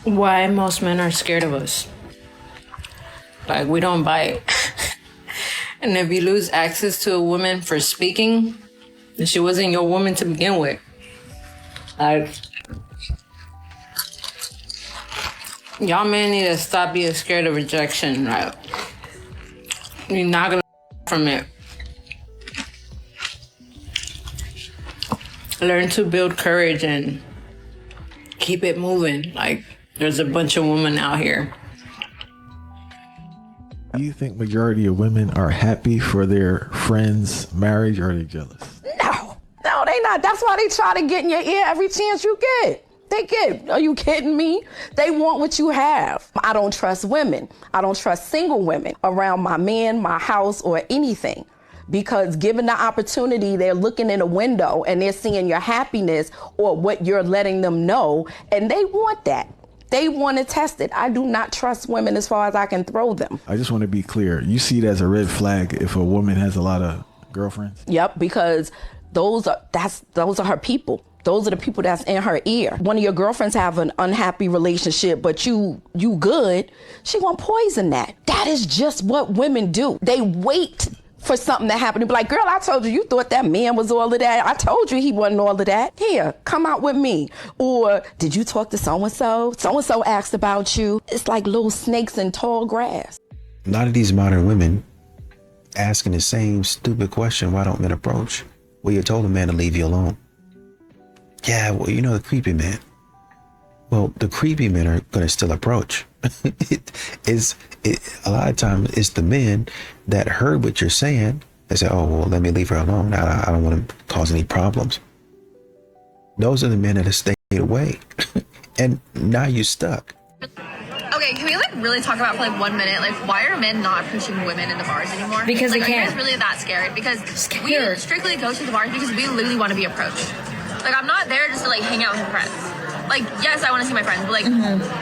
why most men are scared of us. Like, we don't bite. And if you lose access to a woman for speaking, then she wasn't your woman to begin with. Like, y'all men need to stop being scared of rejection. Right? You're not gonna from it. Learn to build courage and keep it moving. Like, there's a bunch of women out here. Do you think majority of women are happy for their friends' marriage, or are they jealous? No, they not. That's why they try to get in your ear every chance you get. They get, are you kidding me? They want what you have. I don't trust women. I don't trust single women around my man, my house, or anything. Because given the opportunity, they're looking in a window and they're seeing your happiness or what you're letting them know, and they want that. They want to test it. I do not trust women as far as I can throw them. I just want to be clear. You see it as a red flag if a woman has a lot of girlfriends? Yep, because those are her people. Those are the people that's in her ear. One of your girlfriends have an unhappy relationship, but you good, she won't poison that. That is just what women do. They wait for something to happen to be like, girl, I told you thought that man was all of that. I told you he wasn't all of that. Here, come out with me. Or did you talk to so-and-so? So-and-so asked about you. It's like little snakes in tall grass. A lot of these modern women asking the same stupid question, why don't men approach? Well, you told a man to leave you alone. Yeah, well, you know, the creepy man. Well, the creepy men are going to still approach. A lot of times it's the men that heard what you're saying. They say, oh, well, let me leave her alone. I don't want to cause any problems. Those are the men that have stayed away. And now you're stuck. Okay, can we really talk about for 1 minute? Why are men not pushing women into bars anymore? Because they can't. Are you guys really that scared? Because we strictly go to the bars because we literally want to be approached. I'm not there just to hang out with my friends. Yes, I want to see my friends, but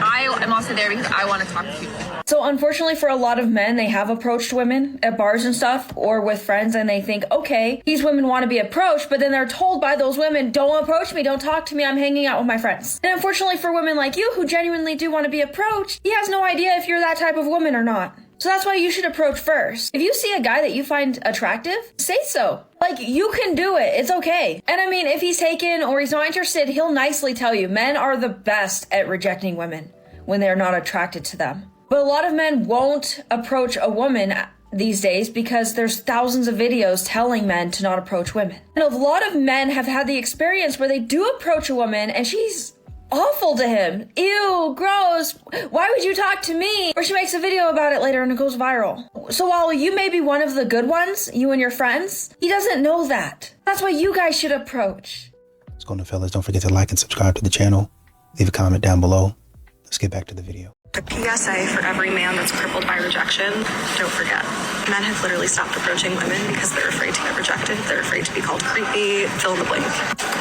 I am also there because I want to talk to people. So unfortunately for a lot of men, they have approached women at bars and stuff or with friends, and they think, okay, these women want to be approached, but then they're told by those women, don't approach me, don't talk to me, I'm hanging out with my friends. And unfortunately for women like you who genuinely do want to be approached, he has no idea if you're that type of woman or not. So that's why you should approach first. If you see a guy that you find attractive, say so. You can do it. It's okay. And I mean, if he's taken or he's not interested, he'll nicely tell you. Men are the best at rejecting women when they're not attracted to them. But a lot of men won't approach a woman these days because there's thousands of videos telling men to not approach women. And a lot of men have had the experience where they do approach a woman and she's awful to him. Ew, gross. Why would you talk to me? Or she makes a video about it later and it goes viral. So while you may be one of the good ones, you and your friends, he doesn't know that. That's why you guys should approach. What's going on, fellas? Don't forget to like and subscribe to the channel. Leave a comment down below. Let's get back to the video. A PSA for every man that's crippled by rejection, don't forget. Men have literally stopped approaching women because they're afraid to get rejected. They're afraid to be called creepy, fill in the blank.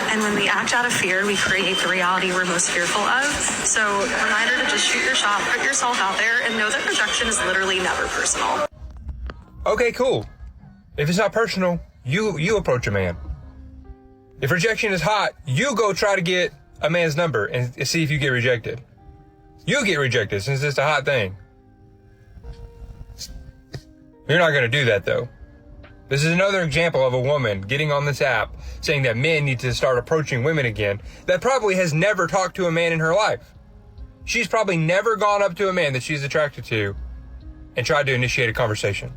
And when we act out of fear, we create the reality we're most fearful of. So reminder to just shoot your shot, put yourself out there, and know that rejection is literally never personal. Okay, cool. If it's not personal, you approach a man. If rejection is hot, you go try to get a man's number and see if you get rejected. You get rejected since it's a hot thing. You're not going to do that, though. This is another example of a woman getting on this app saying that men need to start approaching women again that probably has never talked to a man in her life. She's probably never gone up to a man that she's attracted to and tried to initiate a conversation.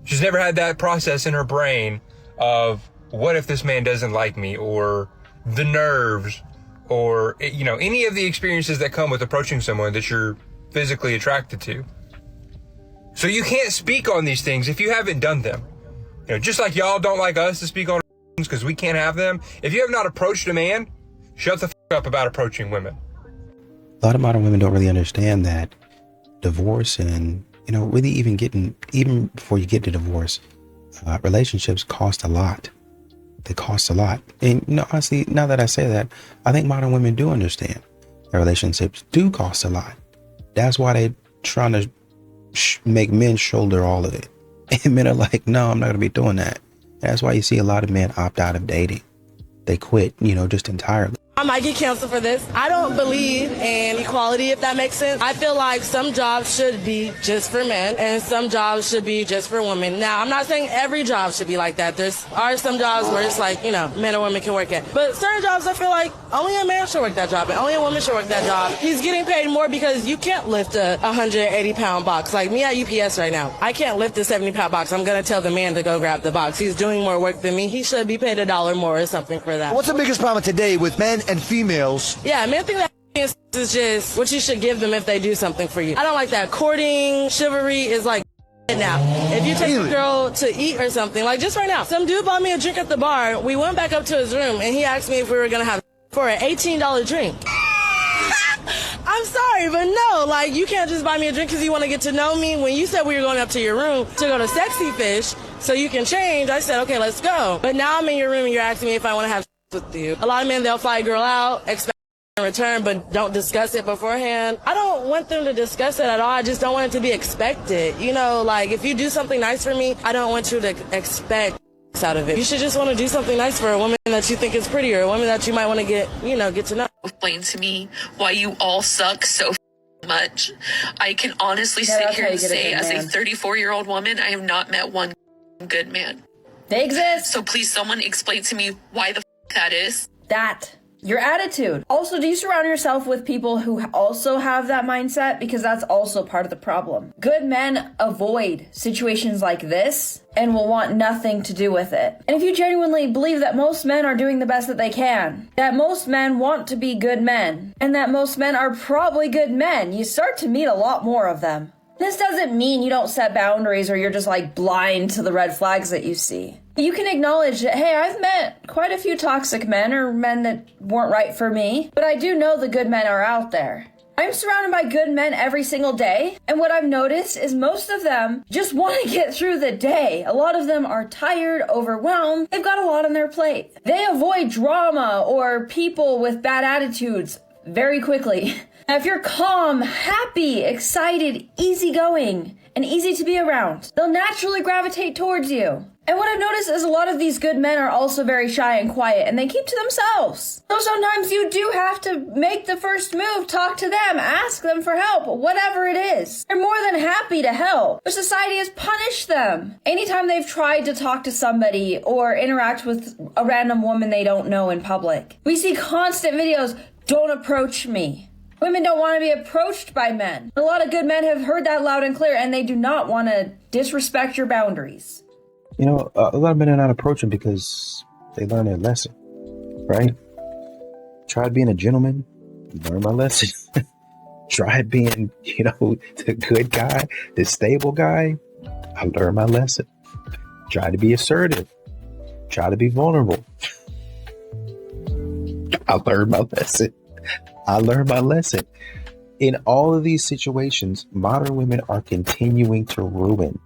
She's never had that process in her brain of what if this man doesn't like me, or the nerves, or, any of the experiences that come with approaching someone that you're physically attracted to. So you can't speak on these things if you haven't done them. Just like y'all don't like us to speak on things because we can't have them. If you have not approached a man, shut the up about approaching women. A lot of modern women don't really understand that divorce and, really even before you get to divorce, relationships cost a lot. They cost a lot. And, honestly, now that I say that, I think modern women do understand that relationships do cost a lot. That's why they're trying to make men shoulder all of it. And men are like, no, I'm not going to be doing that. And that's why you see a lot of men opt out of dating. They quit, just entirely. I might get canceled for this. I don't believe in equality, if that makes sense. I feel like some jobs should be just for men and some jobs should be just for women. Now, I'm not saying every job should be like that. Are some jobs where it's like, men or women can work at. But certain jobs, I feel like only a man should work that job and only a woman should work that job. He's getting paid more because you can't lift a 180-pound box. Like me at UPS right now, I can't lift a 70-pound box. I'm going to tell the man to go grab the box. He's doing more work than me. He should be paid $1 more or something for that. What's the biggest problem today with men and females? Yeah, men think that is just what you should give them if they do something for you. I don't like that. Courting, chivalry is like now. If you take a girl to eat or something, like just right now, some dude bought me a drink at the bar. We went back up to his room and he asked me if we were going to have for an $18 drink. I'm sorry, but no, like you can't just buy me a drink because you want to get to know me. When you said we were going up to your room to go to Sexy Fish so you can change, I said, okay, let's go. But now I'm in your room and you're asking me if I want to have with you. A lot of men, they'll fly a girl out, expect in return, but don't discuss it beforehand. I don't want them to discuss it at all. I just don't want it to be expected. Like if you do something nice for me, I don't want you to expect out of it. You should just want to do something nice for a woman that you think is pretty or a woman that you might want to get to know. Explain to me why you all suck so much. I can honestly sit here and say, as a 34-year-old woman, I have not met one good man. They exist. So please, someone explain to me why the that is. That. Your attitude. Also, do you surround yourself with people who also have that mindset? Because that's also part of the problem. Good men avoid situations like this and will want nothing to do with it. And if you genuinely believe that most men are doing the best that they can, that most men want to be good men, and that most men are probably good men, you start to meet a lot more of them. This doesn't mean you don't set boundaries or you're just like blind to the red flags that you see. You can acknowledge that, hey, I've met quite a few toxic men or men that weren't right for me, but I do know the good men are out there. I'm surrounded by good men every single day, and what I've noticed is most of them just want to get through the day. A lot of them are tired, overwhelmed, they've got a lot on their plate. They avoid drama or people with bad attitudes very quickly. Now, if you're calm, happy, excited, easygoing, and easy to be around, they'll naturally gravitate towards you. And what I've noticed is a lot of these good men are also very shy and quiet, and they keep to themselves. So sometimes you do have to make the first move, talk to them, ask them for help, whatever it is. They're more than happy to help, but society has punished them. Anytime they've tried to talk to somebody or interact with a random woman they don't know in public, we see constant videos, don't approach me. Women don't want to be approached by men. A lot of good men have heard that loud and clear, and they do not want to disrespect your boundaries. A lot of men are not approaching because they learn their lesson, right? Tried being a gentleman, learn my lesson. Tried being, the good guy, the stable guy. I learned my lesson. Try to be assertive. Try to be vulnerable. I learned my lesson. In all of these situations, modern women are continuing to ruin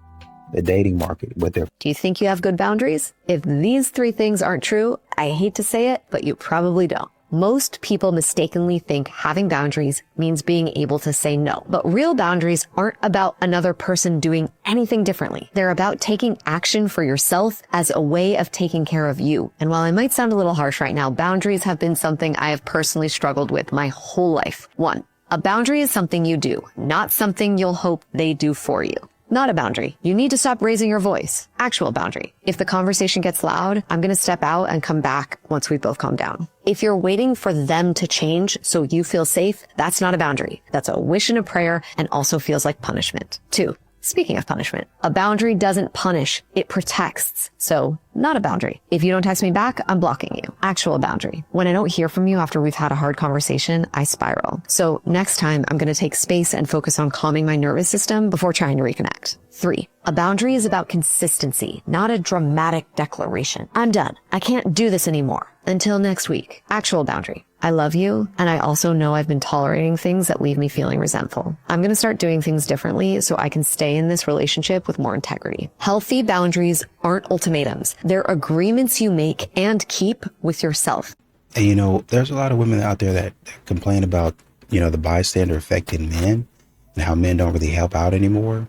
the dating market with their... Do you think you have good boundaries? If these 3 things aren't true, I hate to say it, but you probably don't. Most people mistakenly think having boundaries means being able to say no. But real boundaries aren't about another person doing anything differently. They're about taking action for yourself as a way of taking care of you. And while I might sound a little harsh right now, boundaries have been something I have personally struggled with my whole life. 1, a boundary is something you do, not something you'll hope they do for you. Not a boundary. You need to stop raising your voice. Actual boundary. If the conversation gets loud, I'm going to step out and come back once we both calm down. If you're waiting for them to change so you feel safe, that's not a boundary. That's a wish and a prayer and also feels like punishment. 2, speaking of punishment, a boundary doesn't punish, it protects. So, not a boundary. If you don't text me back, I'm blocking you. Actual boundary. When I don't hear from you after we've had a hard conversation, I spiral. So next time, I'm going to take space and focus on calming my nervous system before trying to reconnect. 3, a boundary is about consistency, not a dramatic declaration. I'm done. I can't do this anymore. Until next week. Actual boundary. I love you, and I also know I've been tolerating things that leave me feeling resentful. I'm going to start doing things differently so I can stay in this relationship with more integrity. Healthy boundaries aren't ultimatums. They're agreements you make and keep with yourself. And there's a lot of women out there that complain about, the bystander effect in men and how men don't really help out anymore.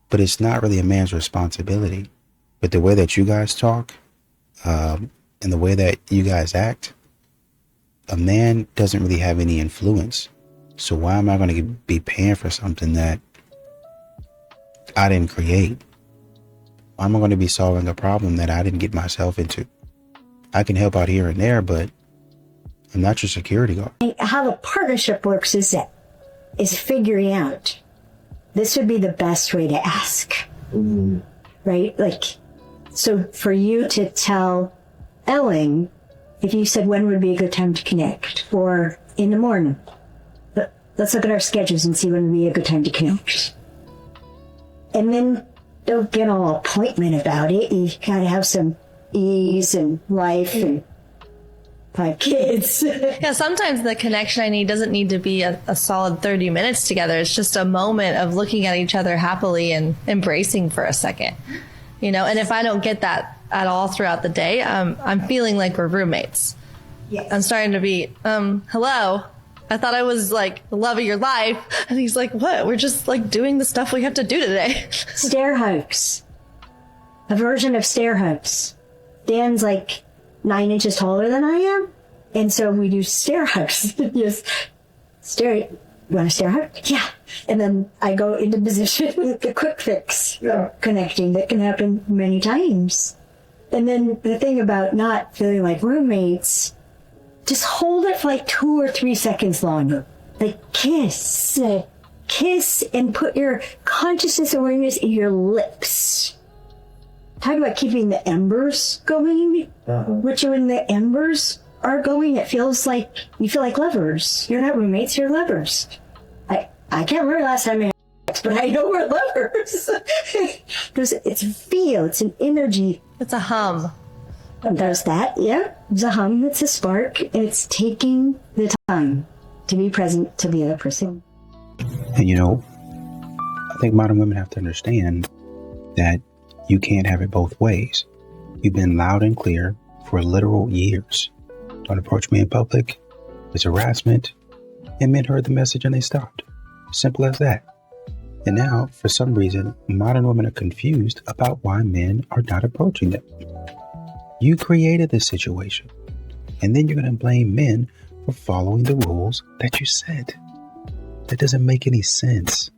But it's not really a man's responsibility. But the way that you guys talk, and the way that you guys act, a man doesn't really have any influence. So why am I going to be paying for something that I didn't create? Why am I going to be solving a problem that I didn't get myself into? I can help out here and there, but I'm not your security guard. How the partnership works is figuring out, this would be the best way to ask, right? Like, so for you to tell Ellen, if you said when would be a good time to connect, or in the morning, let's look at our schedules and see when would be a good time to connect. And then don't get all appointment about it. You gotta have some ease and life and 5 kids. Yeah, sometimes the connection I need doesn't need to be a solid 30 minutes together. It's just a moment of looking at each other happily and embracing for a second. You know, and if I don't get that at all throughout the day, I'm feeling like we're roommates. Yes. I'm starting to be, hello, I thought I was like the love of your life. And he's like, what? We're just like doing the stuff we have to do today. Stair hugs. A version of stair hugs. Dan's like 9 inches taller than I am. And so we do stair hugs. Just stare. You want a stair hug? Yeah. And then I go into position with the quick fix connecting that can happen many times. And then the thing about not feeling like roommates, just hold it for like 2 or 3 seconds longer. Like kiss. Kiss and put your consciousness awareness in your lips. Talk about keeping the embers going. Which when the embers are going, it feels like you feel like lovers. You're not roommates, you're lovers. I can't remember last time I had sex, but I know we're lovers. Because it's a feel, it's an energy. It's a hum. There's that, yeah. It's a hum, it's a spark, and it's taking the time to be present to the other person. And you know, I think modern women have to understand that you can't have it both ways. You've been loud and clear for literal years. Don't approach me in public. It's harassment. And men heard the message and they stopped. Simple as that. And now, for some reason, modern women are confused about why men are not approaching them. You created this situation. And then you're going to blame men for following the rules that you set. That doesn't make any sense.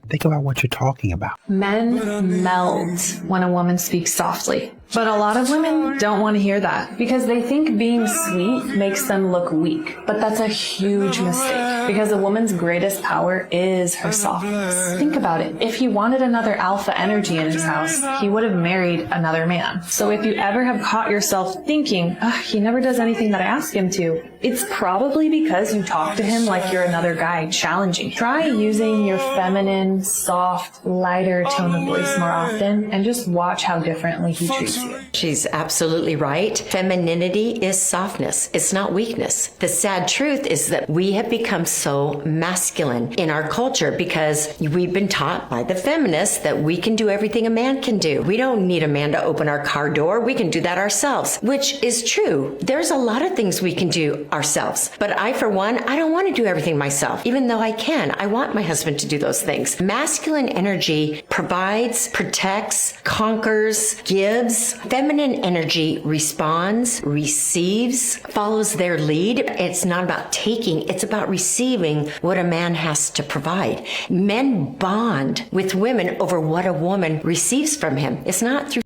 Think about what you're talking about. Men melt when a woman speaks softly. But a lot of women don't want to hear that because they think being sweet makes them look weak. But that's a huge mistake because a woman's greatest power is her softness. Think about it. If he wanted another alpha energy in his house, he would have married another man. So if you ever have caught yourself thinking, he never does anything that I ask him to, it's probably because you talk to him like you're another guy challenging. Try using your feminine, soft, lighter tone of voice more often and just watch how differently he treats you. She's absolutely right. Femininity is softness. It's not weakness. The sad truth is that we have become so masculine in our culture because we've been taught by the feminists that we can do everything a man can do. We don't need a man to open our car door. We can do that ourselves, which is true. There's a lot of things we can do ourselves. But I, for one, I don't want to do everything myself, even though I can. I want my husband to do those things. Masculine energy provides, protects, conquers, gives. Feminine energy responds, receives, follows their lead. It's not about taking, it's about receiving what a man has to provide. Men bond with women over what a woman receives from him. It's not through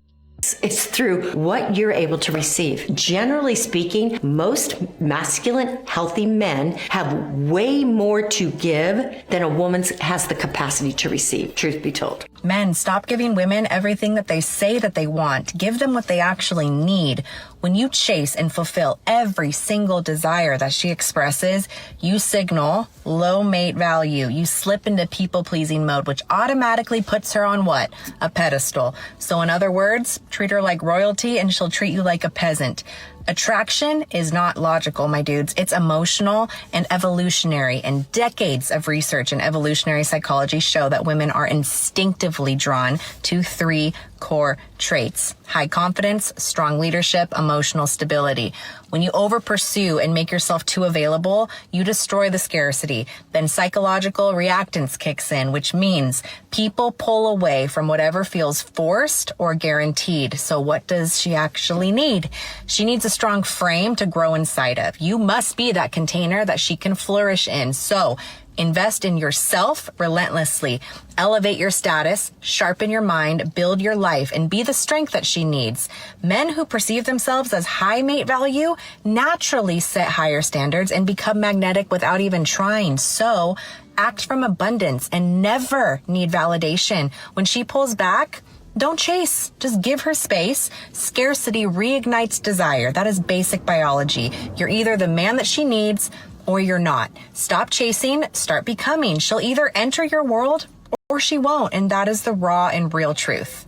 it's through what you're able to receive. Generally speaking, most masculine, healthy men have way more to give than a woman has the capacity to receive, truth be told. Men, stop giving women everything that they say that they want. Give them what they actually need. When you chase and fulfill every single desire that she expresses, you signal low mate value. You slip into people-pleasing mode, which automatically puts her on what? A pedestal. So in other words, treat her like royalty and she'll treat you like a peasant. Attraction is not logical, my dudes. It's emotional and evolutionary. And decades of research in evolutionary psychology show that women are instinctively drawn to 3 core traits: high confidence, strong leadership, emotional stability. When you over pursue and make yourself too available, you destroy the scarcity. Then psychological reactance kicks in, which means people pull away from whatever feels forced or guaranteed. So what does she actually need? She needs a strong frame to grow inside of. You must be that container that she can flourish in. So invest in yourself relentlessly. Elevate your status, sharpen your mind, build your life, and be the strength that she needs. Men who perceive themselves as high mate value naturally set higher standards and become magnetic without even trying. So act from abundance and never need validation. When she pulls back, don't chase. Just give her space. Scarcity reignites desire. That is basic biology. You're either the man that she needs or you're not. Stop chasing, start becoming. She'll either enter your world or she won't. And that is the raw and real truth.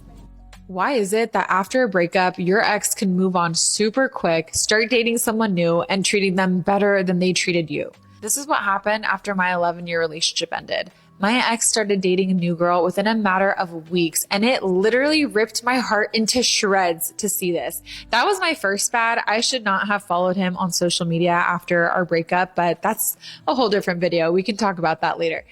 Why is it that after a breakup, your ex can move on super quick, start dating someone new, and treating them better than they treated you? This is what happened after my 11-year relationship ended. My ex started dating a new girl within a matter of weeks, and it literally ripped my heart into shreds to see this. That was my first bad. I should not have followed him on social media after our breakup, but that's a whole different video. We can talk about that later.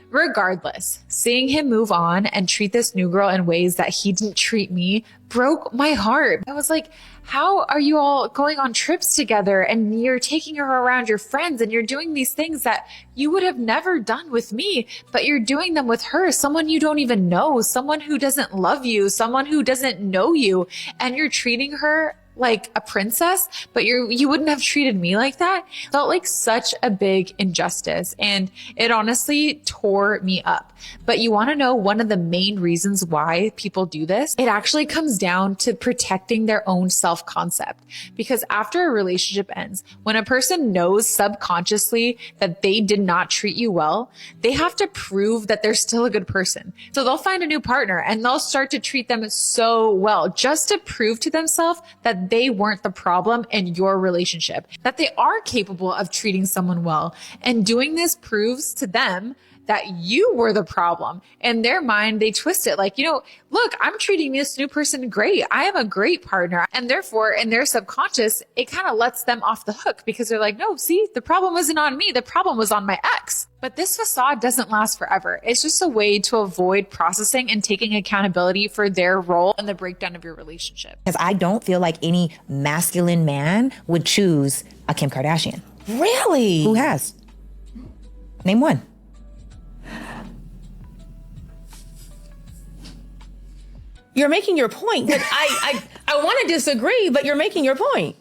Regardless, seeing him move on and treat this new girl in ways that he didn't treat me broke my heart. I was like, how are you all going on trips together and you're taking her around your friends and you're doing these things that you would have never done with me, but you're doing them with her, someone you don't even know, someone who doesn't love you, someone who doesn't know you, and you're treating her like a princess, but you wouldn't have treated me like that? Felt like such a big injustice, and it honestly tore me up. But you want to know one of the main reasons why people do this? It actually comes down to protecting their own self-concept. Because after a relationship ends, when a person knows subconsciously that they did not treat you well, they have to prove that they're still a good person. So they'll find a new partner and they'll start to treat them so well just to prove to themselves that they weren't the problem in your relationship, that they are capable of treating someone well. And doing this proves to them that you were the problem. In their mind, they twist it like, look, I'm treating this new person great. I am a great partner. And therefore, in their subconscious, it kind of lets them off the hook because they're like, no, see, the problem wasn't on me. The problem was on my ex. But this facade doesn't last forever. It's just a way to avoid processing and taking accountability for their role in the breakdown of your relationship. Because I don't feel like any masculine man would choose a Kim Kardashian. Really? Who has? Name one. You're making your point. But I want to disagree, but you're making your point.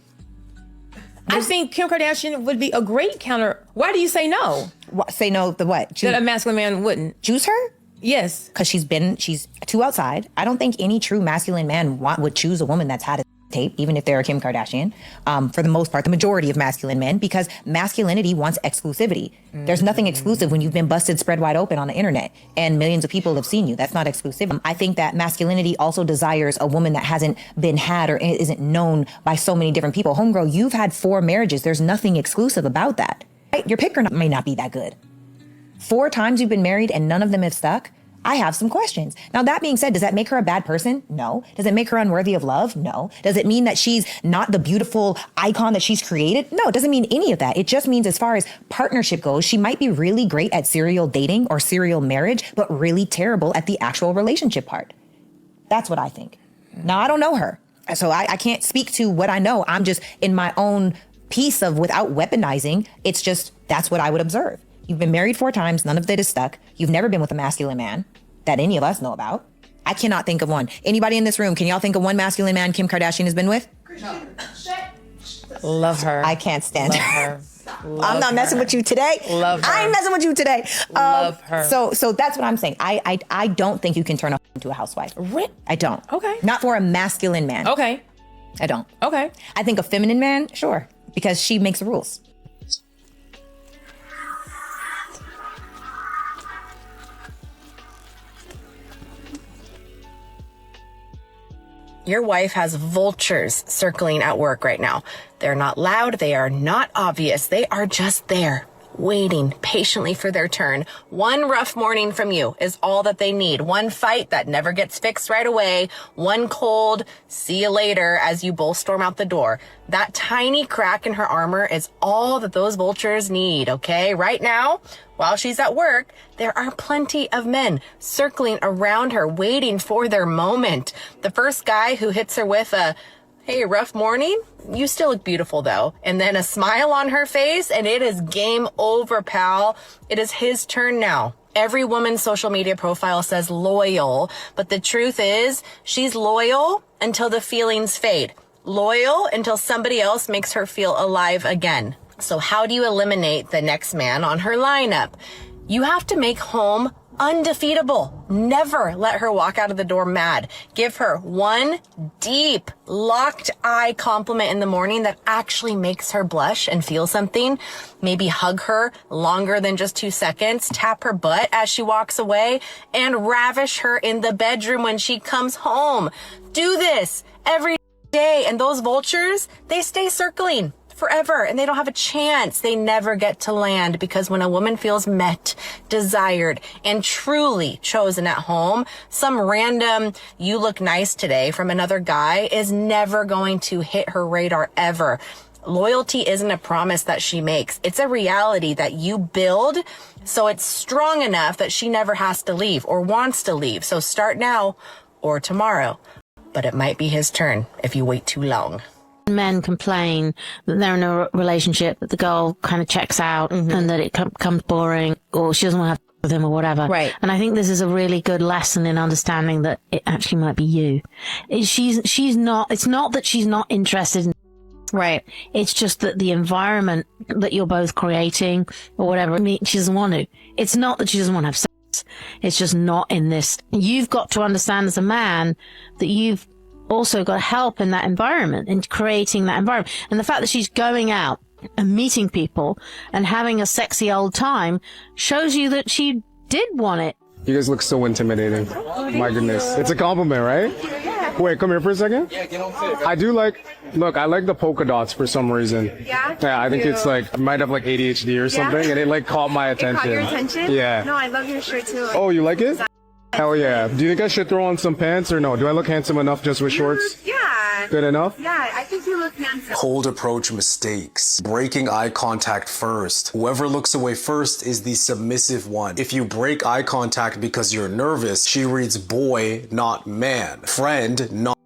I think Kim Kardashian would be a great counter. Why do you say no? Say no to what? That a masculine man wouldn't. Choose her? Yes. Because she's too outside. I don't think any true masculine man would choose a woman that's had a tape, even if they're a Kim Kardashian, for the most part, the majority of masculine men, because masculinity wants exclusivity. There's nothing exclusive when you've been busted spread wide open on the internet and millions of people have seen you. That's not exclusive. I think that masculinity also desires a woman that hasn't been had or isn't known by so many different people. Homegirl, you've had 4 marriages. There's nothing exclusive about that. Right? Your picker may not be that good. 4 times you've been married and none of them have stuck. I have some questions. Now, that being said, does that make her a bad person? No. Does it make her unworthy of love? No. Does it mean that she's not the beautiful icon that she's created? No, it doesn't mean any of that. It just means as far as partnership goes, she might be really great at serial dating or serial marriage, but really terrible at the actual relationship part. That's what I think. Now, I don't know her, so I can't speak to what I know. I'm just in my own piece of without weaponizing. It's just, that's what I would observe. You've been married 4 times. None of it is stuck. You've never been with a masculine man that any of us know about. I cannot think of one. Anybody in this room, can y'all think of one masculine man Kim Kardashian has been with? Love her. I can't stand her. I'm not messing with you today. Love her. I ain't messing with you today. Love her. So that's what I'm saying. I don't think you can turn into a housewife. I don't. Okay. Not for a masculine man. Okay. I don't. Okay. I think a feminine man, sure, because she makes the rules. Your wife has vultures circling at work right now. They're not loud. They are not obvious. They are just there, waiting patiently for their turn. One rough morning from you is all that they need. One fight that never gets fixed right away. One cold, see you later as you both storm out the door. That tiny crack in her armor is all that those vultures need, okay? Right now, while she's at work, there are plenty of men circling around her, waiting for their moment. The first guy who hits her with a, "Hey, rough morning? You still look beautiful though," and then a smile on her face, and it is game over, pal. It is his turn now. Every woman's social media profile says loyal, but the truth is she's loyal until the feelings fade. Loyal until somebody else makes her feel alive again. So how do you eliminate the next man on her lineup? You have to make home undefeatable. Never let her walk out of the door mad. Give her one deep, locked eye compliment in the morning that actually makes her blush and feel something. Maybe hug her longer than just 2 seconds, tap her butt as she walks away, and ravish her in the bedroom when she comes home. Do this every day, and those vultures, they stay circling forever, and they don't have a chance. They never get to land, because when a woman feels met, desired, and truly chosen at home, some random "you look nice today" from another guy is never going to hit her radar ever. Loyalty isn't a promise that she makes. It's a reality that you build, so it's strong enough that she never has to leave or wants to leave. So start now or tomorrow. But it might be his turn if you wait too long. Men complain that they're in a relationship, that the girl kind of checks out and that it becomes boring, or she doesn't want to have with him or whatever. Right. And I think this is a really good lesson in understanding that it actually might be you. She's not, it's not that she's not interested in, right. It's just that the environment that you're both creating or whatever, I mean, she doesn't want to. It's not that she doesn't want to have sex. It's just not in this. You've got to understand as a man that you've also got help in that environment, in creating that environment. And the fact that she's going out and meeting people and having a sexy old time shows you that she did want it. You guys look so intimidating. My goodness. It's a compliment, right? Wait, come here for a second. I do like, look, I like the polka dots for some reason. Yeah? Yeah, I think it's like, I might have like ADHD or something, and it like caught my attention. It caught your attention? Yeah. No, I love your shirt too. Oh, you like it? Hell yeah. Do you think I should throw on some pants or no? Do I look handsome enough just with shorts? Yeah. Good enough? Yeah, I think you look handsome. Cold approach mistakes. Breaking eye contact first. Whoever looks away first is the submissive one. If you break eye contact because you're nervous, she reads boy, not man. Friend, not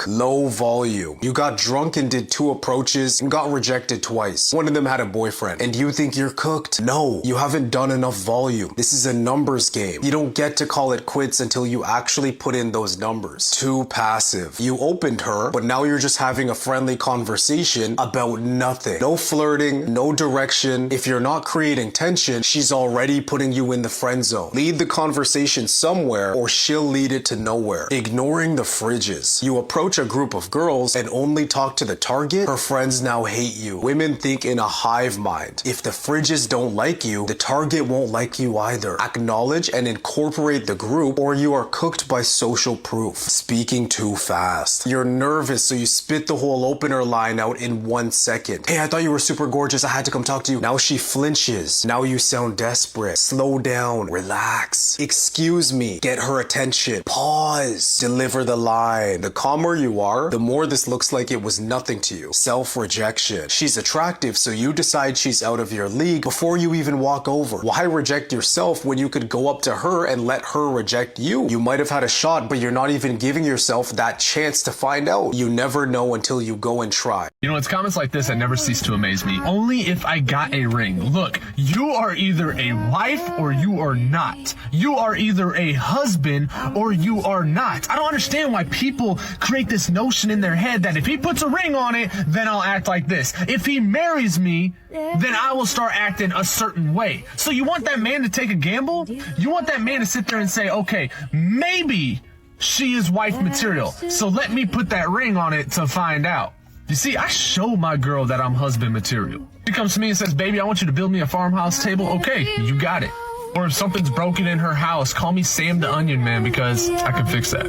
low volume. You got drunk and did 2 approaches and got rejected twice. One of them had a boyfriend, and you think you're cooked. No, you haven't done enough volume. This is a numbers game. You don't get to call it quits until you actually put in those numbers. Too passive. You opened her, but now you're just having a friendly conversation about nothing. No flirting, no direction. If you're not creating tension, she's already putting you in the friend zone. Lead the conversation somewhere, or she'll lead it to nowhere. Ignoring the fridges. You approach a group of girls and only talk to the target, her friends now hate you. Women think in a hive mind. If the fridges don't like you, the target won't like you either. Acknowledge and incorporate the group, or you are cooked by social proof. Speaking too fast. You're nervous, so you spit the whole opener line out in 1 second. Hey, I thought you were super gorgeous. I had to come talk to you. Now she flinches. Now you sound desperate. Slow down. Relax. Excuse me. Get her attention. Pause. Deliver the line. The calmer you are, the more this looks like it was nothing to you. Self-rejection. She's attractive, so you decide she's out of your league before you even walk over. Why reject yourself when you could go up to her and let her reject you? You might have had a shot, but you're not even giving yourself that chance to find out. You never know until you go and try. You know, it's comments like this that never cease to amaze me. Only if I got a ring. Look, you are either a wife or you are not. You are either a husband or you are not. I don't understand why people create this notion in their head that if he puts a ring on it, then I'll act like this. If he marries me, then I will start acting a certain way. So you want that man to take a gamble? You want that man to sit there and say, okay, maybe she is wife material, so let me put that ring on it to find out. You see, I show my girl that I'm husband material. She comes to me and says, baby, I want you to build me a farmhouse table. Okay, you got it. Or if something's broken in her house, call me Sam the Onion Man, because I can fix that.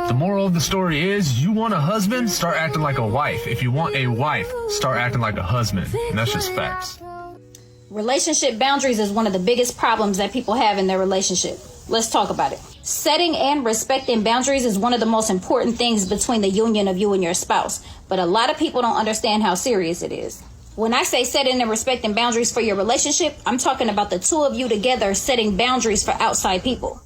The moral of the story is, you want a husband, start acting like a wife. If you want a wife, start acting like a husband. And that's just facts. Relationship boundaries is one of the biggest problems that people have in their relationship. Let's talk about it. Setting and respecting boundaries is one of the most important things between the union of you and your spouse, but a lot of people don't understand how serious it is. When I say setting and respecting boundaries for your relationship, I'm talking about the two of you together setting boundaries for outside people.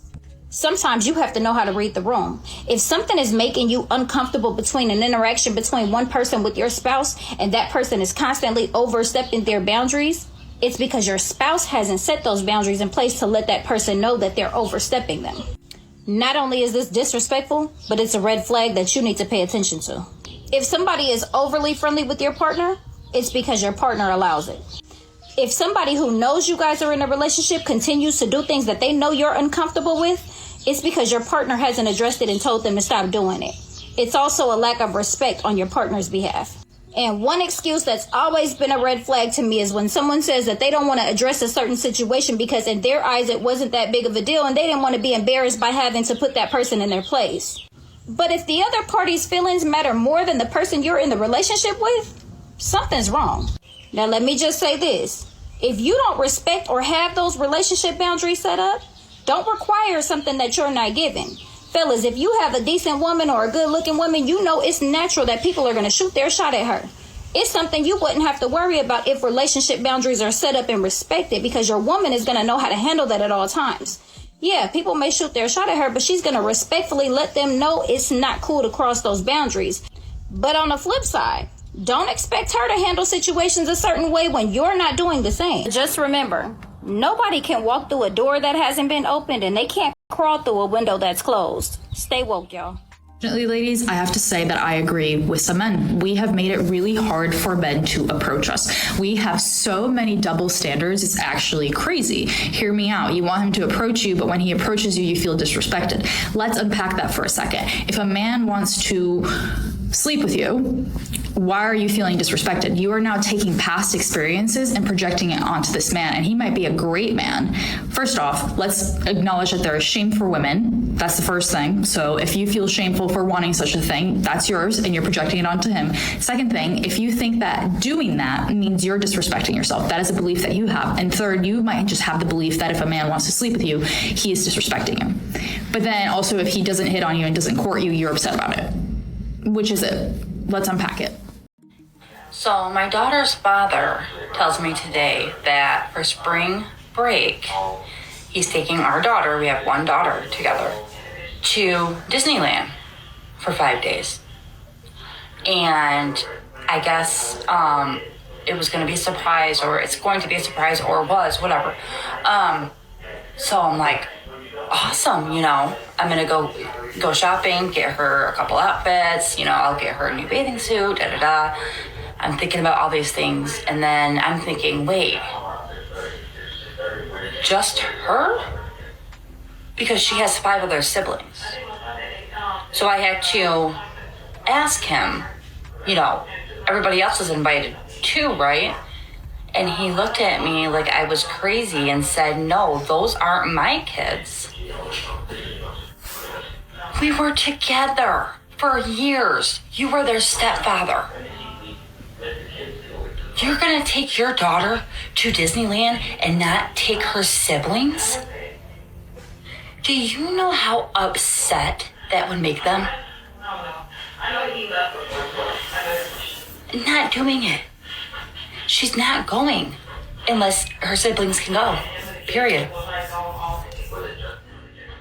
Sometimes you have to know how to read the room. If something is making you uncomfortable between an interaction between one person with your spouse and that person is constantly overstepping their boundaries, it's because your spouse hasn't set those boundaries in place to let that person know that they're overstepping them. Not only is this disrespectful, but it's a red flag that you need to pay attention to. If somebody is overly friendly with your partner, it's because your partner allows it. If somebody who knows you guys are in a relationship continues to do things that they know you're uncomfortable with, it's because your partner hasn't addressed it and told them to stop doing it. It's also a lack of respect on your partner's behalf. And one excuse that's always been a red flag to me is when someone says that they don't want to address a certain situation because in their eyes it wasn't that big of a deal and they didn't want to be embarrassed by having to put that person in their place. But if the other party's feelings matter more than the person you're in the relationship with, something's wrong. Now let me just say this. If you don't respect or have those relationship boundaries set up, don't require something that you're not giving. Fellas, if you have a decent woman or a good looking woman, you know it's natural that people are going to shoot their shot at her. It's something you wouldn't have to worry about if relationship boundaries are set up and respected because your woman is going to know how to handle that at all times. Yeah, people may shoot their shot at her, but she's going to respectfully let them know it's not cool to cross those boundaries. But on the flip side, don't expect her to handle situations a certain way when you're not doing the same. Just remember, nobody can walk through a door that hasn't been opened and they can't crawl through a window that's closed. Stay woke, y'all. Unfortunately, ladies, I have to say that I agree with some men. We have made it really hard for men to approach us. We have so many double standards, it's actually crazy. Hear me out. You want him to approach you, but when he approaches you, you feel disrespected. Let's unpack that for a second. If a man wants to sleep with you, why are you feeling disrespected? You are now taking past experiences and projecting it onto this man, and he might be a great man. First off, let's acknowledge that there is shame for women. That's the first thing. So if you feel shameful for wanting such a thing, that's yours, and you're projecting it onto him. Second thing, if you think that doing that means you're disrespecting yourself, that is a belief that you have. And third, you might just have the belief that if a man wants to sleep with you, he is disrespecting you. But then also, if he doesn't hit on you and doesn't court you, you're upset about it. Which is it? Let's unpack it. So my daughter's father tells me today that for spring break, he's taking our daughter, we have one daughter together, to Disneyland for 5 days. And I guess it was going to be a surprise, or it's going to be a surprise, or was, whatever. So I'm like, awesome, you know, I'm going to go shopping, get her a couple outfits, you know, I'll get her a new bathing suit, da-da-da. I'm thinking about all these things, and then I'm thinking, wait, just her? Because she has 5 other siblings. So I had to ask him, you know, everybody else is invited too, right? And he looked at me like I was crazy and said, no, those aren't my kids. We were together for years. You were their stepfather. You're gonna take your daughter to Disneyland and not take her siblings? Do you know how upset that would make them? Not doing it. She's not going unless her siblings can go, period.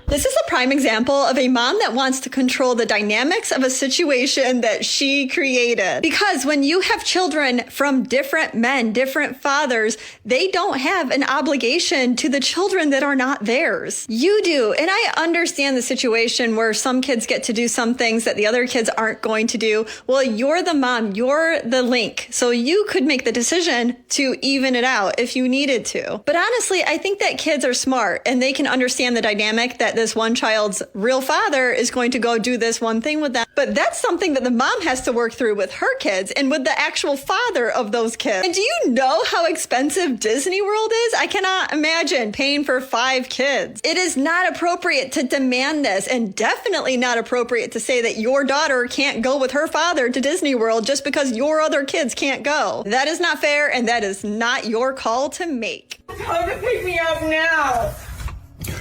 This is a prime example of a mom that wants to control the dynamics of a situation that she created. Because when you have children from different men, different fathers, they don't have an obligation to the children that are not theirs. You do. And I understand the situation where some kids get to do some things that the other kids aren't going to do. Well, you're the mom, you're the link. So you could make the decision to even it out if you needed to. But honestly, I think that kids are smart and they can understand the dynamic that that this one child's real father is going to go do this one thing with them. But that's something that the mom has to work through with her kids and with the actual father of those kids. And do you know how expensive Disney World is? I cannot imagine paying for 5 kids. It is not appropriate to demand this, and definitely not appropriate to say that your daughter can't go with her father to Disney World just because your other kids can't go. That is not fair, and that is not your call to make. Come to pick me up now.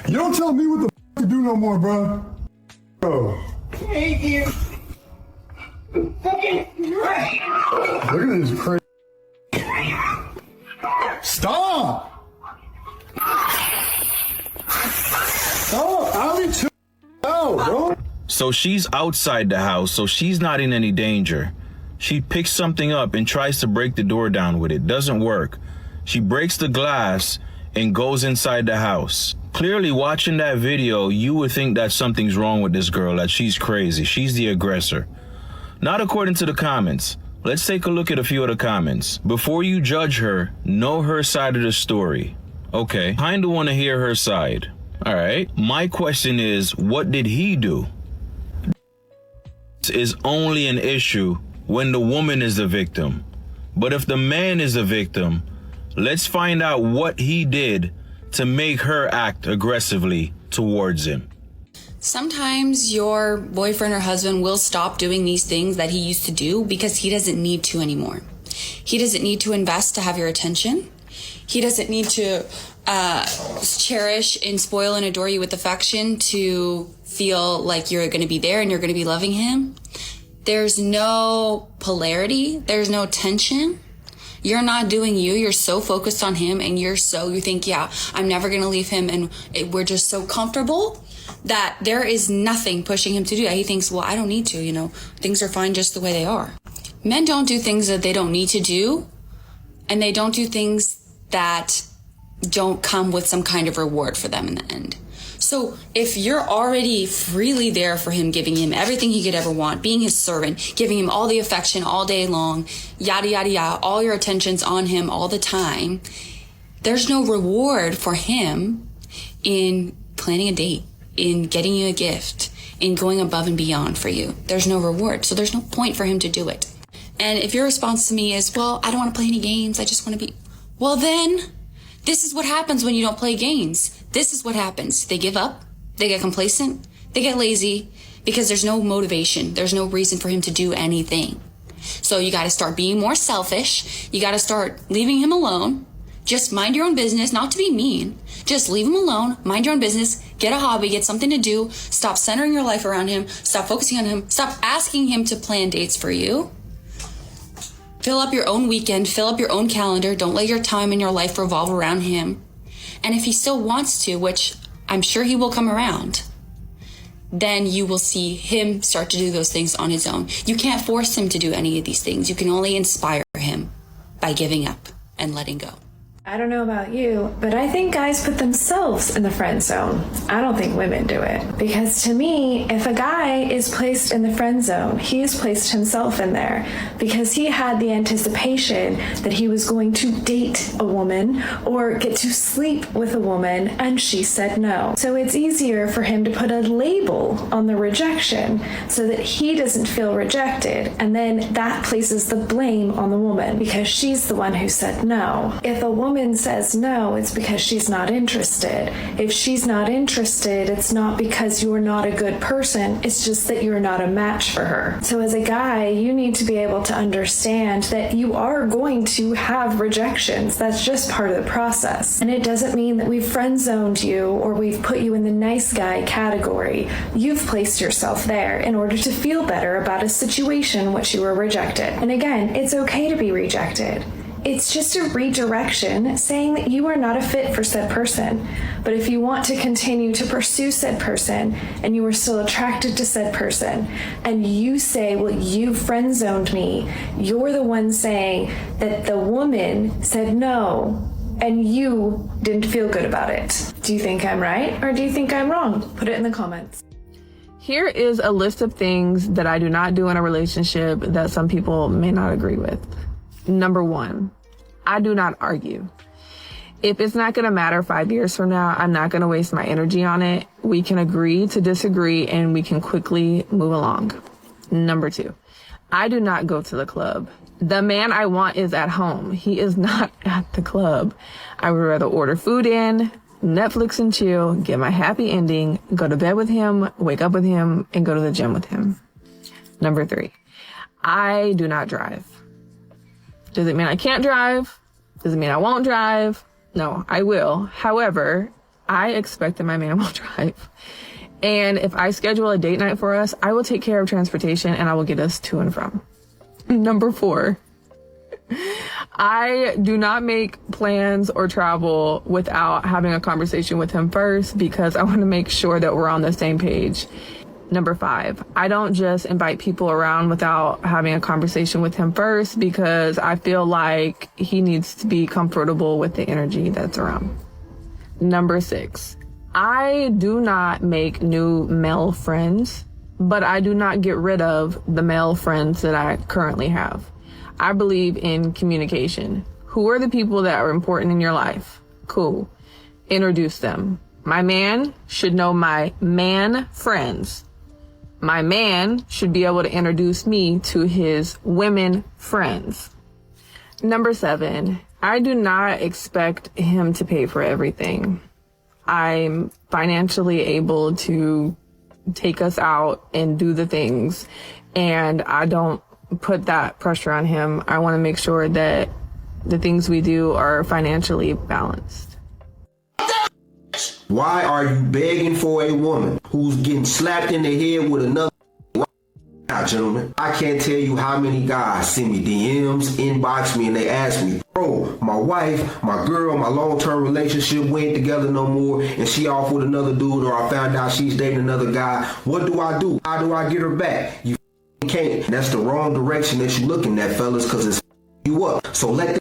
You don't tell me what the to do no more, bro. Bro. Thank you. Fucking great. Look at this crazy. Stop! Stop! I'll be too out, bro. So she's outside the house, so she's not in any danger. She picks something up and tries to break the door down with it. Doesn't work. She breaks the glass and goes inside the house. Clearly, watching that video, you would think that something's wrong with this girl, that she's crazy. She's the aggressor. Not according to the comments. Let's take a look at a few of the comments. Before you judge her, know her side of the story. Okay, kinda wanna hear her side. All right. My question is, what did he do? This is only an issue when the woman is the victim. But if the man is the victim, let's find out what he did to make her act aggressively towards him. Sometimes your boyfriend or husband will stop doing these things that he used to do because he doesn't need to anymore. He doesn't need to invest to have your attention. He doesn't need to cherish and spoil and adore you with affection to feel like you're going to be there and you're going to be loving him. There's no polarity. There's no tension. You're not doing you. You're so focused on him and you think, yeah, I'm never going to leave him. And we're just so comfortable that there is nothing pushing him to do that. He thinks, well, I don't need to, things are fine just the way they are. Men don't do things that they don't need to do. And they don't do things that don't come with some kind of reward for them in the end. So if you're already freely there for him, giving him everything he could ever want, being his servant, giving him all the affection all day long, yada, yada, yada, all your attention's on him all the time, there's no reward for him in planning a date, in getting you a gift, in going above and beyond for you. There's no reward. So there's no point for him to do it. And if your response to me is, well, I don't want to play any games, I just want to be, well then, this is what happens when you don't play games. This is what happens. They give up, they get complacent, they get lazy, because there's no motivation. There's no reason for him to do anything. So you got to start being more selfish. You got to start leaving him alone. Just mind your own business, not to be mean. Just leave him alone, mind your own business, get a hobby, get something to do, stop centering your life around him, stop focusing on him, stop asking him to plan dates for you. Fill up your own weekend, fill up your own calendar. Don't let your time and your life revolve around him. And if he still wants to, which I'm sure he will come around, then you will see him start to do those things on his own. You can't force him to do any of these things. You can only inspire him by giving up and letting go. I don't know about you, but I think guys put themselves in the friend zone. I don't think women do it. Because to me, if a guy is placed in the friend zone, he has placed himself in there because he had the anticipation that he was going to date a woman or get to sleep with a woman, and she said no. So it's easier for him to put a label on the rejection so that he doesn't feel rejected, and then that places the blame on the woman because she's the one who said no. If a woman says no, it's because she's not interested. If she's not interested, it's not because you're not a good person, it's just that you're not a match for her. So as a guy, you need to be able to understand that you are going to have rejections. That's just part of the process. And it doesn't mean that we've friend zoned you or we've put you in the nice guy category. You've placed yourself there in order to feel better about a situation in which you were rejected. And again, it's okay to be rejected. It's just a redirection saying that you are not a fit for said person. But if you want to continue to pursue said person and you are still attracted to said person and you say, well, you friend zoned me, you're the one saying that the woman said no and you didn't feel good about it. Do you think I'm right or do you think I'm wrong? Put it in the comments. Here is a list of things that I do not do in a relationship that some people may not agree with. Number 1, I do not argue. If it's not going to matter 5 years from now, I'm not going to waste my energy on it. We can agree to disagree and we can quickly move along. Number 2, I do not go to the club. The man I want is at home. He is not at the club. I would rather order food in, Netflix and chill, get my happy ending, go to bed with him, wake up with him, and go to the gym with him. Number 3, I do not drive. Does it mean I can't drive? Does it mean I won't drive? No, I will. However, I expect that my man will drive. And if I schedule a date night for us, I will take care of transportation and I will get us to and from. Number 4, I do not make plans or travel without having a conversation with him first because I want to make sure that we're on the same page. Number 5, I don't just invite people around without having a conversation with him first because I feel like he needs to be comfortable with the energy that's around. Number 6, I do not make new male friends, but I do not get rid of the male friends that I currently have. I believe in communication. Who are the people that are important in your life? Cool. Introduce them. My man should know my man friends. My man should be able to introduce me to his women friends. Number 7, I do not expect him to pay for everything. I'm financially able to take us out and do the things, and I don't put that pressure on him. I want to make sure that the things we do are financially balanced. Why are you begging for a woman who's getting slapped in the head with another? Now, gentlemen, I can't tell you how many guys send me DMs, inbox me, and they ask me, bro, my wife, my girl, my long-term relationship, we ain't together no more, and she off with another dude, or I found out she's dating another guy. What do I do? How do I get her back? You can't. That's the wrong direction that you're looking at, fellas, because it's you up. So let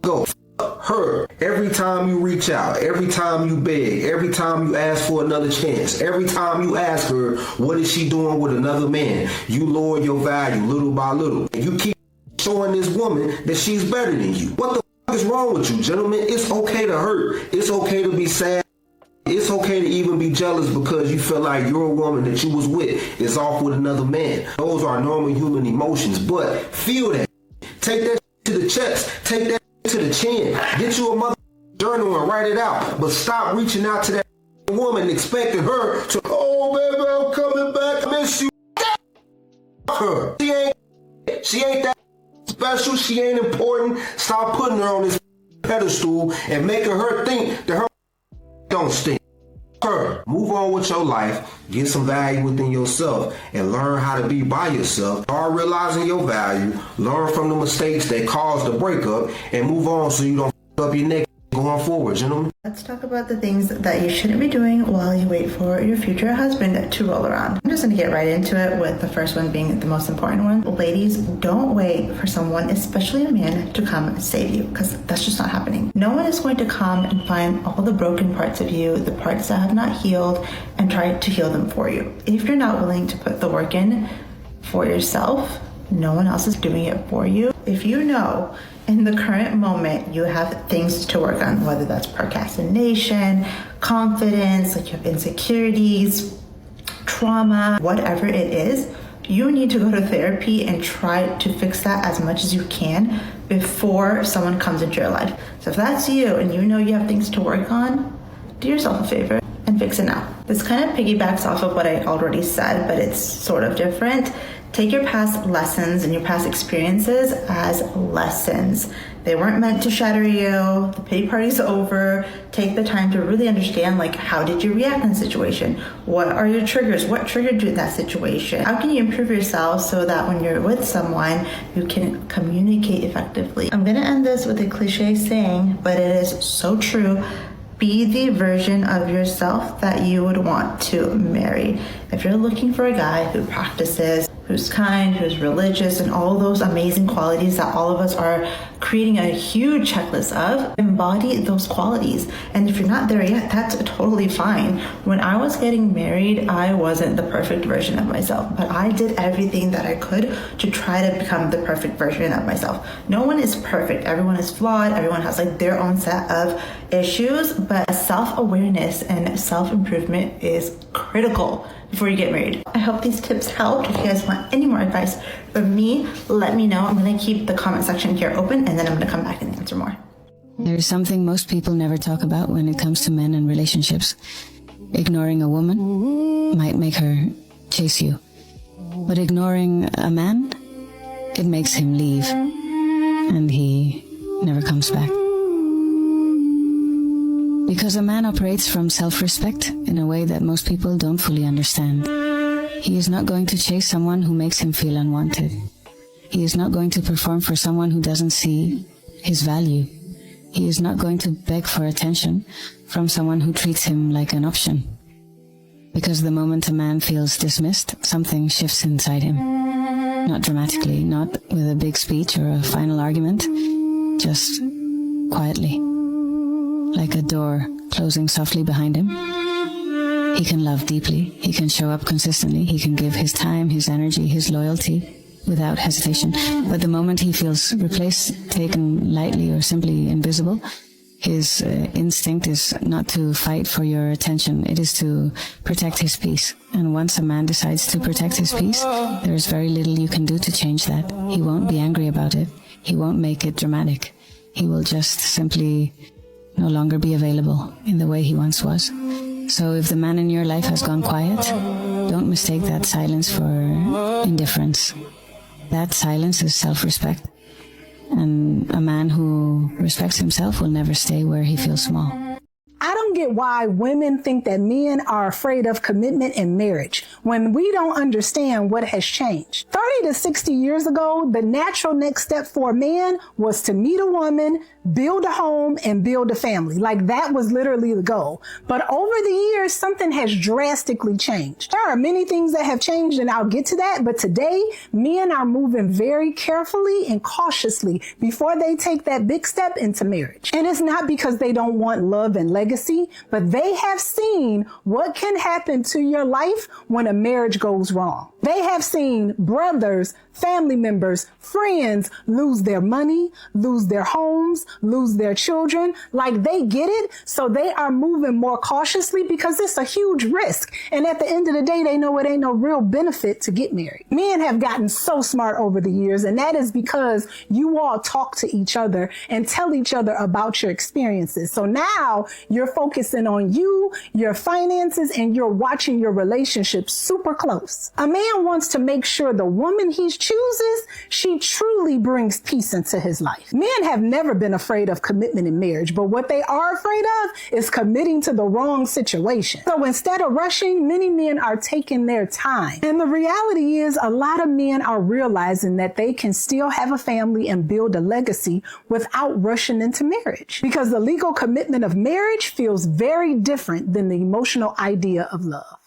go. Her. Every time you reach out, every time you beg, every time you ask for another chance, every time you ask her what is she doing with another man, you lower your value little by little. And you keep showing this woman that she's better than you. What the fuck is wrong with you, gentlemen? It's okay to hurt. It's okay to be sad. It's okay to even be jealous because you feel like your woman that you was with is off with another man. Those are normal human emotions, but feel that. Take that to the chest. Take that to the chin. Get you a mother journal and write it out. But stop reaching out to that woman expecting her to, oh baby, I'm coming back, I miss you. Her. She ain't that special. She ain't important. Stop putting her on this pedestal and making her think that her don't stink. Her. Move on with your life. Get some value within yourself and learn how to be by yourself. Start realizing your value. Learn from the mistakes that caused the breakup and move on so you don't f up your neck going forward, gentlemen. Let's talk about the things that you shouldn't be doing while you wait for your future husband to roll around. I'm just going to get right into it with the first one being the most important one. Ladies, don't wait for someone, especially a man, to come save you, because that's just not happening. No one is going to come and find all the broken parts of you, the parts that have not healed, and try to heal them for you. If you're not willing to put the work in for yourself, no one else is doing it for you. If you know in the current moment you have things to work on, whether that's procrastination, confidence, like you have insecurities, trauma, whatever it is, you need to go to therapy and try to fix that as much as you can before someone comes into your life. So if that's you and you know you have things to work on, do yourself a favor and fix it now. This kind of piggybacks off of what I already said, but it's sort of different. Take your past lessons and your past experiences as lessons. They weren't meant to shatter you. The pity party's over. Take the time to really understand, like, how did you react in the situation? What are your triggers? What triggered you in that situation? How can you improve yourself so that when you're with someone, you can communicate effectively? I'm gonna end this with a cliche saying, but it is so true. Be the version of yourself that you would want to marry. If you're looking for a guy who practices, who's kind, who's religious, and all those amazing qualities that all of us are creating a huge checklist of embody those qualities. And if you're not there yet, that's totally fine. When I was getting married, I wasn't the perfect version of myself, but I did everything that I could to try to become the perfect version of myself. No one is perfect. Everyone is flawed. Everyone has like their own set of issues, but self-awareness and self-improvement is critical before you get married. I hope these tips helped. If you guys want any more advice from me, let me know. I'm going to keep the comment section here open, and then I'm going to come back and answer more. There's something most people never talk about when it comes to men and relationships. Ignoring a woman might make her chase you, but ignoring a man, it makes him leave, and he never comes back. Because a man operates from self-respect in a way that most people don't fully understand. He is not going to chase someone who makes him feel unwanted. He is not going to perform for someone who doesn't see his value. He is not going to beg for attention from someone who treats him like an option. Because the moment a man feels dismissed, something shifts inside him. Not dramatically, not with a big speech or a final argument, just quietly. Like a door closing softly behind him. He can love deeply, he can show up consistently, he can give his time, his energy, his loyalty without hesitation. But the moment he feels replaced, taken lightly, or simply invisible, his instinct is not to fight for your attention, it is to protect his peace. And once a man decides to protect his peace, there is very little you can do to change that. He won't be angry about it, he won't make it dramatic. He will just simply no longer be available in the way he once was. So if the man in your life has gone quiet, don't mistake that silence for indifference. That silence is self-respect. And a man who respects himself will never stay where he feels small. I don't get why women think that men are afraid of commitment in marriage when we don't understand what has changed. 30 to 60 years ago, the natural next step for a man was to meet a woman, build a home, and build a family. Like that was literally the goal. But over the years, something has drastically changed. There are many things that have changed, and I'll get to that. But today, men are moving very carefully and cautiously before they take that big step into marriage. And it's not because they don't want love and legacy, but they have seen what can happen to your life when a marriage goes wrong. They have seen brothers, family members, friends lose their money, lose their homes, lose their children. Like they get it. So they are moving more cautiously because it's a huge risk. And at the end of the day, they know it ain't no real benefit to get married. Men have gotten so smart over the years, and that is because you all talk to each other and tell each other about your experiences. So now you're focusing on you, your finances, and you're watching your relationship super close. A man wants to make sure the woman he chooses, she truly brings peace into his life. Men have never been afraid of commitment in marriage, but what they are afraid of is committing to the wrong situation. So instead of rushing, many men are taking their time. And the reality is a lot of men are realizing that they can still have a family and build a legacy without rushing into marriage, because the legal commitment of marriage feels very different than the emotional idea of love.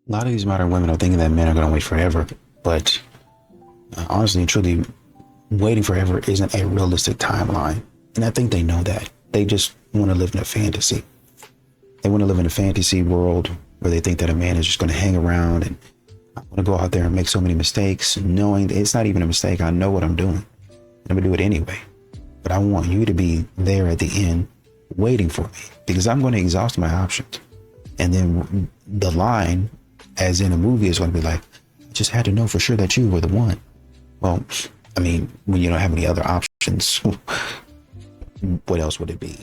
A lot of these modern women are thinking that men are going to wait forever, but honestly and truly, waiting forever isn't a realistic timeline. And I think they know that. They just want to live in a fantasy. They want to live in a fantasy world where they think that a man is just going to hang around and I want to go out there and make so many mistakes, knowing that it's not even a mistake. I know what I'm doing. I'm going to do it anyway. But I want you to be there at the end waiting for me, because I'm going to exhaust my options. And then the line, as in a movie, is going to be like, I just had to know for sure that you were the one. Well, I mean, when you don't have any other options, what else would it be?